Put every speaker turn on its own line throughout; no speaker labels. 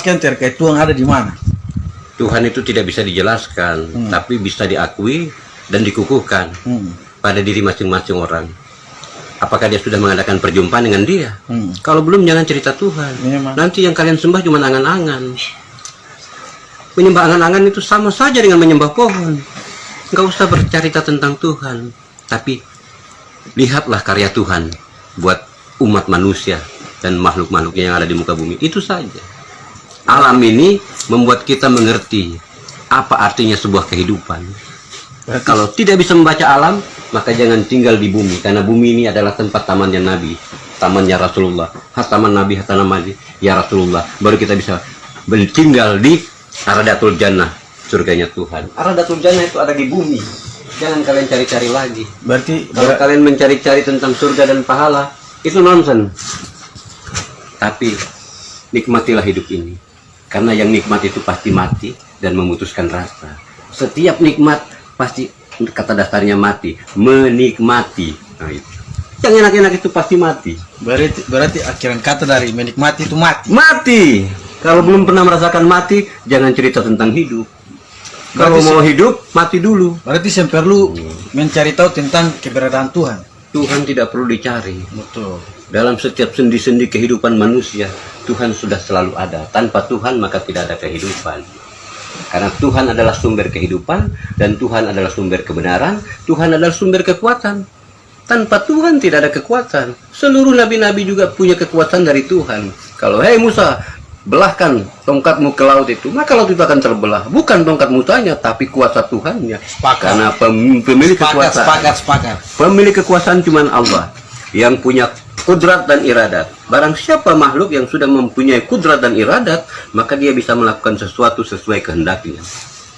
jelaskan terkait Tuhan ada di mana?
Tuhan itu tidak bisa dijelaskan, tapi bisa diakui dan dikukuhkan pada diri masing-masing orang. Apakah dia sudah mengadakan perjumpaan dengan dia? Kalau belum, jangan cerita Tuhan. Nanti yang kalian sembah cuma angan-angan. Menyembah angan-angan itu sama saja dengan menyembah pohon. Nggak usah bercerita tentang Tuhan, tapi lihatlah karya Tuhan buat umat manusia dan makhluk-makhluknya yang ada di muka bumi. Itu saja. Alam ini membuat kita mengerti apa artinya sebuah kehidupan. Kalau tidak bisa membaca alam, maka jangan tinggal di bumi, karena bumi ini adalah tempat tamannya Nabi, tamannya Rasulullah. Hataman Nabi, hataman Nabi, ya Rasulullah. Baru kita bisa tinggal di Aradatul Jannah, surganya Tuhan. Aradatul Jannah itu ada di bumi. Jangan kalian cari-cari lagi.
Berarti
kalau kalian mencari-cari tentang surga dan pahala, itu nonsen. Tapi nikmatilah hidup ini, karena yang nikmat itu pasti mati dan memutuskan rasa. Setiap nikmat pasti, kata dasarnya mati, menikmati. Nah, itu. Yang enak-enak itu pasti mati.
Berarti akhiran kata dari menikmati itu mati.
Mati. Kalau belum pernah merasakan mati, jangan cerita tentang hidup. Kalau mau hidup, mati dulu.
Berarti saya perlu mencari tahu tentang keberadaan Tuhan.
Tuhan tidak perlu dicari.
Betul.
Dalam setiap sendi-sendi kehidupan manusia, Tuhan sudah selalu ada. Tanpa Tuhan maka tidak ada kehidupan. Karena Tuhan adalah sumber kehidupan, dan Tuhan adalah sumber kebenaran, Tuhan adalah sumber kekuatan. Tanpa Tuhan tidak ada kekuatan. Seluruh nabi-nabi juga punya kekuatan dari Tuhan. Kalau, hei Musa, belahkan tongkatmu ke laut itu, maka laut itu akan terbelah. Bukan tongkat Musanya, tapi kuasa Tuhannya. Karena pemilik kekuasaan.
Sepakat.
Pemilik kekuasaan cuma Allah yang punya kudrat dan iradat. Barang siapa makhluk yang sudah mempunyai kudrat dan iradat, maka dia bisa melakukan sesuatu sesuai kehendaknya.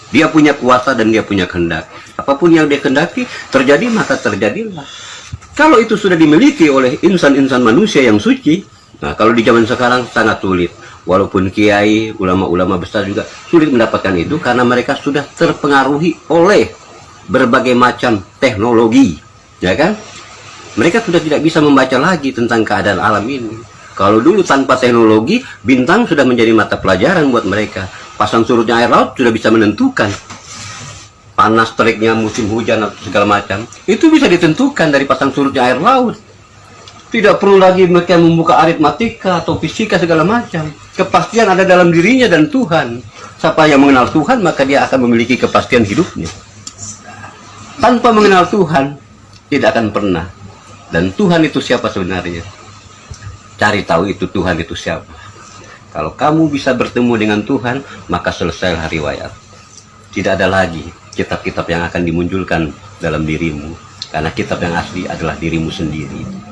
Dia punya kuasa dan dia punya kehendak. Apapun yang dia kehendaki terjadi, maka terjadilah. Kalau itu sudah dimiliki oleh insan-insan manusia yang suci, nah kalau di zaman sekarang sangat sulit. Walaupun kiai, ulama-ulama besar juga sulit mendapatkan itu, karena mereka sudah terpengaruhi oleh berbagai macam teknologi, ya kan? Mereka sudah tidak bisa membaca lagi tentang keadaan alam ini. Kalau dulu tanpa teknologi, bintang sudah menjadi mata pelajaran buat mereka. Pasang surutnya air laut sudah bisa menentukan. Panas teriknya musim hujan atau segala macam, itu bisa ditentukan dari pasang surutnya air laut. Tidak perlu lagi mereka membuka aritmatika atau fisika segala macam. Kepastian ada dalam dirinya dan Tuhan. Siapa yang mengenal Tuhan, maka dia akan memiliki kepastian hidupnya. Tanpa mengenal Tuhan, tidak akan pernah. Dan Tuhan itu siapa sebenarnya? Cari tahu itu Tuhan itu siapa. Kalau kamu bisa bertemu dengan Tuhan, maka selesailah riwayat. Tidak ada lagi kitab-kitab yang akan dimunculkan dalam dirimu. Karena kitab yang asli adalah dirimu sendiri.